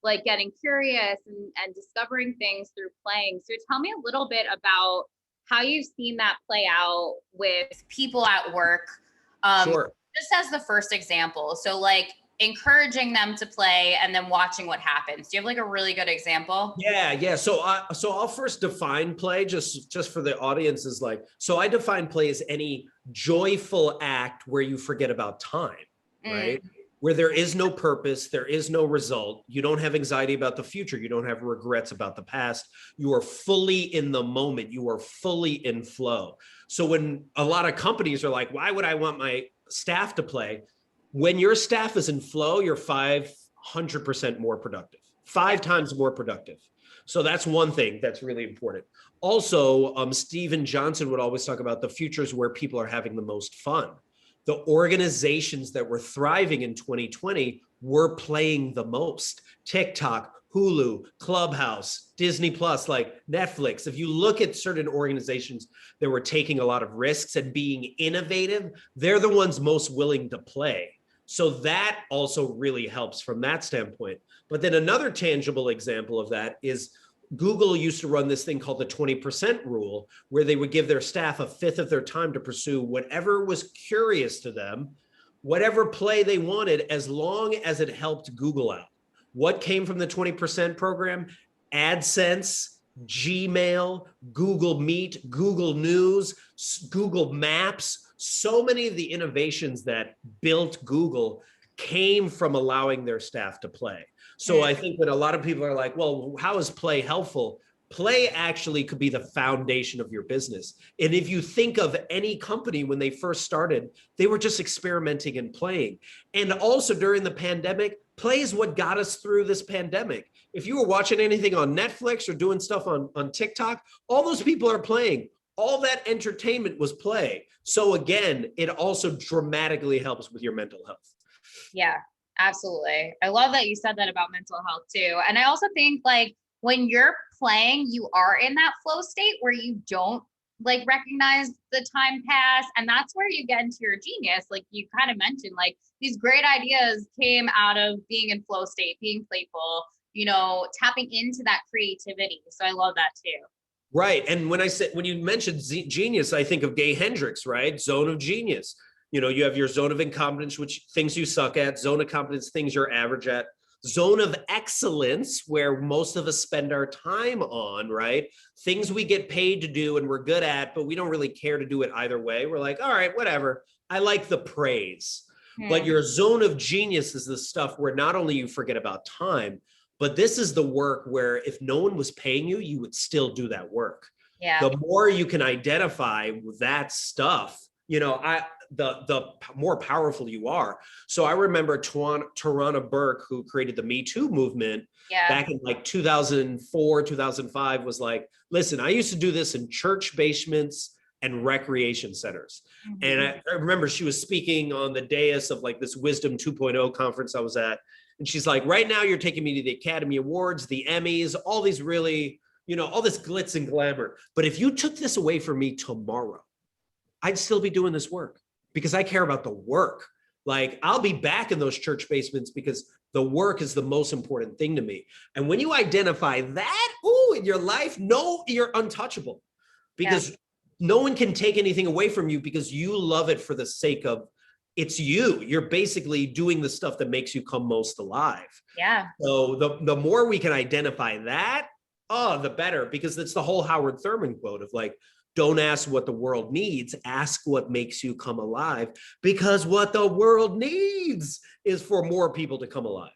like getting curious and discovering things through playing. So tell me a little bit about how you've seen that play out with people at work. Sure. Just as the first example. So like encouraging them to play and then watching what happens. Do you have like a really good example? Yeah. So I'll first define play just for the audience is like, so I define play as any joyful act where you forget about time, right? Where there is no purpose, there is no result. You don't have anxiety about the future. You don't have regrets about the past. You are fully in the moment. You are fully in flow. So when a lot of companies are like, why would I want my staff to play? When your staff is in flow, you're 500% more productive, 5 times more productive. So that's one thing that's really important. Also, Steven Johnson would always talk about the futures where people are having the most fun. The organizations that were thriving in 2020 were playing the most. TikTok, Hulu, Clubhouse, Disney Plus, like Netflix. If you look at certain organizations that were taking a lot of risks and being innovative, they're the ones most willing to play. So that also really helps from that standpoint. But then another tangible example of that is Google used to run this thing called the 20% rule, where they would give their staff a fifth of their time to pursue whatever was curious to them, whatever play they wanted, as long as it helped Google out. What came from the 20% program? AdSense, Gmail, Google Meet, Google News, Google Maps. So many of the innovations that built Google came from allowing their staff to play. So I think that a lot of people are like, well, how is play helpful? Play actually could be the foundation of your business. And if you think of any company when they first started, they were just experimenting and playing. And also during the pandemic, play is what got us through this pandemic. If you were watching anything on Netflix or doing stuff on TikTok, all those people are playing. All that entertainment was play. So again, it also dramatically helps with your mental health. Yeah, absolutely. I love that you said that about mental health too. And I also think like when you're playing, you are in that flow state where you don't like recognize the time pass. And that's where you get into your genius. Like you kind of mentioned, like these great ideas came out of being in flow state, being playful, you know, tapping into that creativity. So I love that too. Right. And when you mentioned genius, I think of Gay Hendricks, right? Zone of genius. You know, you have your zone of incompetence, which things you suck at, zone of competence, things you're average at, zone of excellence, where most of us spend our time on, right? Things we get paid to do and we're good at, but we don't really care to do it either way. We're like, all right, whatever. I like the praise. But your zone of genius is the stuff where not only you forget about time, but this is the work where if no one was paying you, you would still do that work. Yeah. The more you can identify with that stuff, you know, the more powerful you are. So I remember Tarana Burke, who created the Me Too movement back in like 2004, 2005, was like, listen, I used to do this in church basements and recreation centers. And I remember she was speaking on the dais of like this Wisdom 2.0 conference I was at. And she's like, right now you're taking me to the Academy Awards, the Emmys, all these really, you know, all this glitz and glamour. But if you took this away from me tomorrow, I'd still be doing this work because I care about the work. Like I'll be back in those church basements because the work is the most important thing to me. And when you identify that, in your life, no, you're untouchable because no one can take anything away from you because you love it for the sake of it's you. You're basically doing the stuff that makes you come most alive. Yeah. So the more we can identify that, the better, because it's the whole Howard Thurman quote of like, don't ask what the world needs, ask what makes you come alive, because what the world needs is for more people to come alive.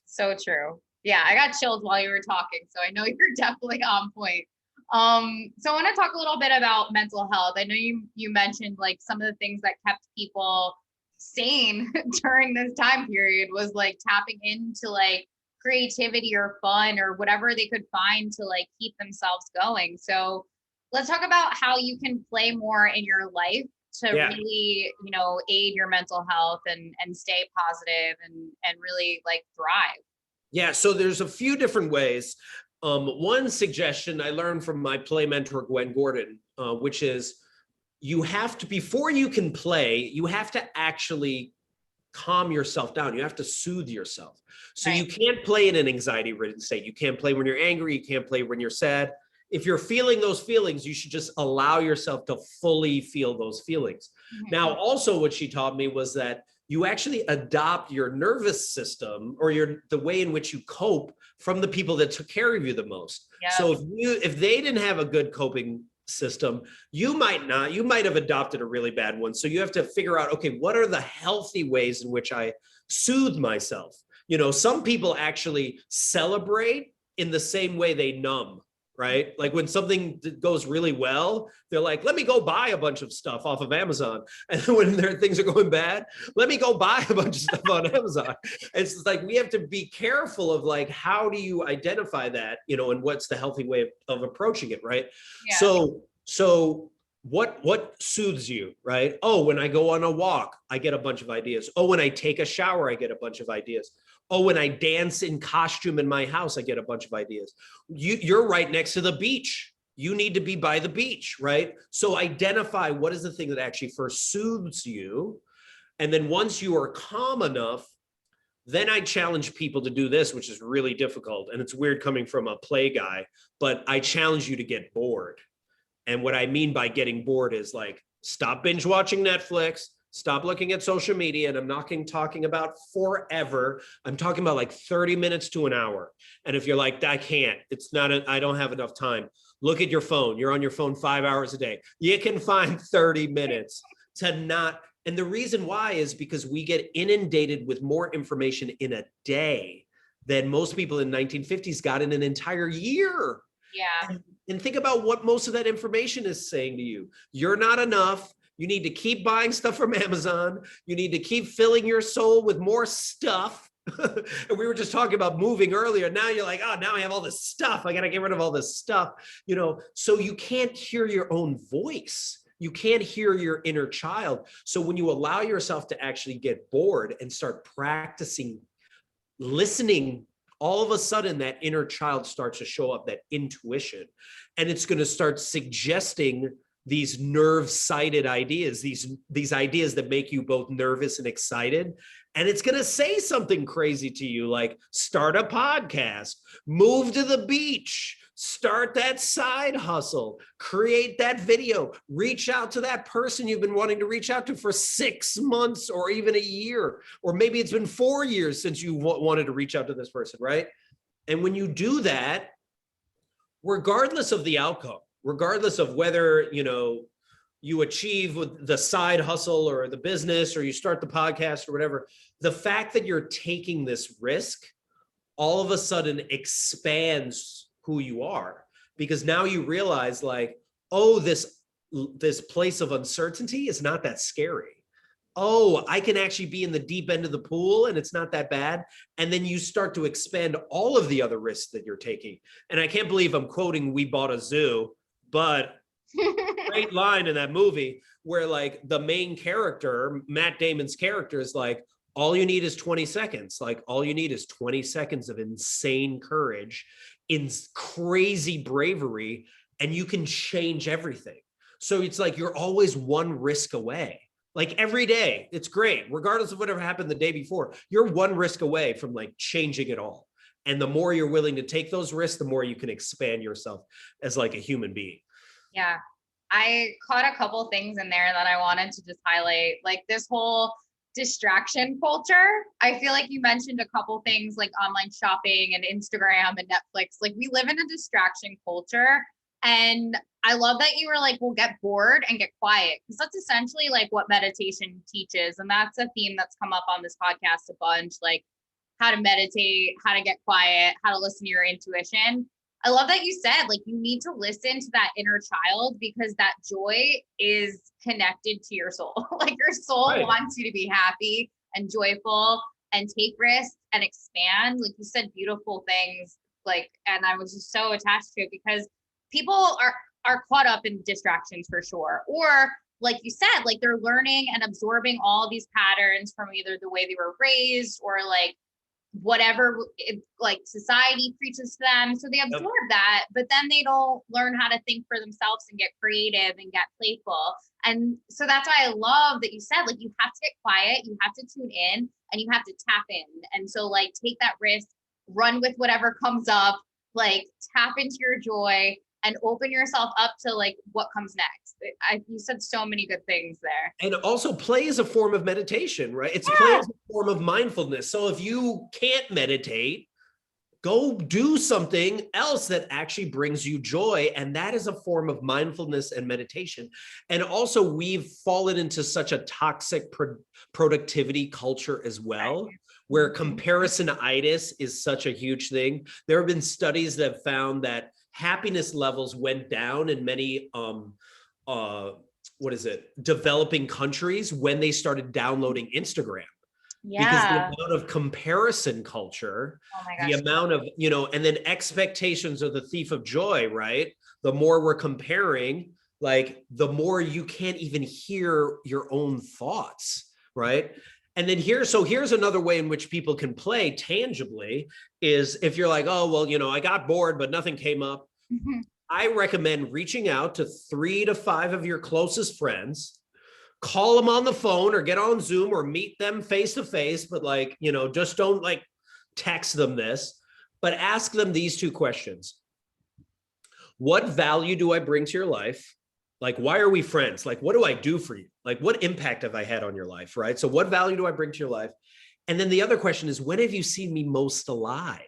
So true. Yeah, I got chills while you were talking, so I know you're definitely on point. So I want to talk a little bit about mental health. I know you mentioned like some of the things that kept people sane during this time period was like tapping into like creativity or fun or whatever they could find to like keep themselves going. So let's talk about how you can play more in your life to really, you know, aid your mental health and stay positive and really like thrive. Yeah, so there's a few different ways. One suggestion I learned from my play mentor, Gwen Gordon, which is you have to, before you can play, you have to actually calm yourself down. You have to soothe yourself. So Right. you can't play in an anxiety ridden state. You can't play when you're angry. You can't play when you're sad. If you're feeling those feelings, you should just allow yourself to fully feel those feelings. Now, also what she taught me was that you actually adopt your nervous system or the way in which you cope from the people that took care of you the most. Yep. So if they didn't have a good coping system, you might have adopted a really bad one. So you have to figure out, okay, what are the healthy ways in which I soothe myself? You know, some people actually celebrate in the same way they numb. Right? Like when something goes really well, they're like, let me go buy a bunch of stuff off of Amazon. And when things are going bad, let me go buy a bunch of stuff on Amazon. It's just like, we have to be careful of like, how do you identify that, you know, and what's the healthy way of approaching it, right? Yeah. So what soothes you, right? Oh, when I go on a walk, I get a bunch of ideas. Oh, when I take a shower, I get a bunch of ideas. Oh, when I dance in costume in my house, I get a bunch of ideas. You're right next to the beach. You need to be by the beach, right? So identify what is the thing that actually first soothes you. And then once you are calm enough, then I challenge people to do this, which is really difficult. And it's weird coming from a play guy, but I challenge you to get bored. And what I mean by getting bored is like, stop binge watching Netflix. Stop looking at social media. And I'm not talking about forever. I'm talking about like 30 minutes to an hour. And if you're like, I can't, I don't have enough time. Look at your phone. You're on your phone 5 hours a day. You can find 30 minutes to not. And the reason why is because we get inundated with more information in a day than most people in 1950s got in an entire year. Yeah. And think about what most of that information is saying to you. You're not enough. You need to keep buying stuff from Amazon. You need to keep filling your soul with more stuff. And we were just talking about moving earlier. Now you're like, oh, now I have all this stuff. I got to get rid of all this stuff, you know, so you can't hear your own voice. You can't hear your inner child. So when you allow yourself to actually get bored and start practicing listening, all of a sudden that inner child starts to show up, that intuition, and it's going to start suggesting these nerve-sighted ideas, these ideas that make you both nervous and excited. And it's going to say something crazy to you, like start a podcast, move to the beach, start that side hustle, create that video, reach out to that person you've been wanting to reach out to for 6 months or even a year, or maybe it's been 4 years since you wanted to reach out to this person, right? And when you do that, regardless of the outcome, regardless of whether, you know, you achieve with the side hustle or the business, or you start the podcast or whatever, the fact that you're taking this risk all of a sudden expands who you are, because now you realize like, oh, this place of uncertainty is not that scary. Oh, I can actually be in the deep end of the pool and it's not that bad. And then you start to expand all of the other risks that you're taking. And I can't believe I'm quoting We Bought a Zoo, but great line in that movie where like the main character, Matt Damon's character, is like, all you need is 20 seconds. Like all you need is 20 seconds of insane courage, in crazy bravery, and you can change everything. So it's like you're always one risk away. Like every day, it's great. Regardless of whatever happened the day before, you're one risk away from like changing it all. And the more you're willing to take those risks, the more you can expand yourself as like a human being. Yeah. I caught a couple things in there that I wanted to just highlight, like this whole distraction culture. I feel like you mentioned a couple things like online shopping and Instagram and Netflix. Like we live in a distraction culture. And I love that you were like, we'll get bored and get quiet, because that's essentially like what meditation teaches. And that's a theme that's come up on this podcast a bunch, like how to meditate, how to get quiet, how to listen to your intuition. I love that you said, like, you need to listen to that inner child, because that joy is connected to your soul. Like your soul wants you to be happy and joyful and take risks and expand. Like you said, beautiful things, like, and I was just so attached to it, because people are caught up in distractions for sure. Or like you said, like they're learning and absorbing all these patterns from either the way they were raised or like whatever like society preaches to them. So they absorb that, but then they don't learn how to think for themselves and get creative and get playful. And so that's why I love that you said, like, you have to get quiet, you have to tune in, and you have to tap in. And so, like, take that risk, run with whatever comes up, like, tap into your joy and open yourself up to like what comes next. You said so many good things there. And also, play is a form of meditation, right? It's play is a form of mindfulness. So if you can't meditate, go do something else that actually brings you joy. And that is a form of mindfulness and meditation. And also, we've fallen into such a toxic productivity culture as well, where comparisonitis is such a huge thing. There have been studies that have found that happiness levels went down in many developing countries when they started downloading Instagram. Because the amount of comparison culture, the amount of, and then expectations are the thief of joy, right? The more we're comparing, like, the more you can't even hear your own thoughts, right? And then here's another way in which people can play tangibly is if you're like, oh, well, I got bored, but nothing came up. I recommend reaching out to 3 to 5 of your closest friends, call them on the phone or get on Zoom or meet them face to face, but like, just don't like text them this, but ask them these 2 questions. What value do I bring to your life? Like, why are we friends? Like, what do I do for you? Like, what impact have I had on your life, right? So what value do I bring to your life? And then the other question is, when have you seen me most alive?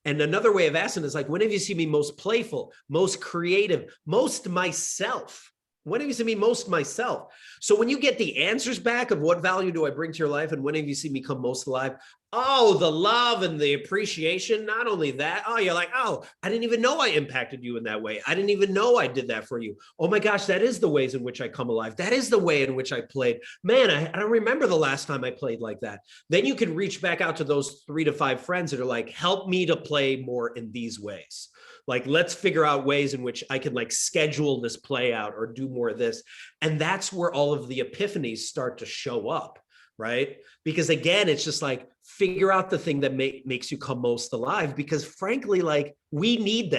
And another way of asking is like, when have you seen me most playful, most creative, most myself? When have you seen me most myself? So when you get the answers back of what value do I bring to your life and when have you seen me come most alive? Oh, the love and the appreciation. Not only that, oh, you're like, oh, I didn't even know I impacted you in that way. I didn't even know I did that for you. Oh my gosh, that is the ways in which I come alive. That is the way in which I played. Man, I don't remember the last time I played like that. Then you can reach back out to those 3 to 5 friends that are like, help me to play more in these ways. Like, let's figure out ways in which I can like schedule this play out or do more of this. And that's where all of the epiphanies start to show up, right? Because again, it's just like, figure out the thing that makes you come most alive, because frankly, like, we need that.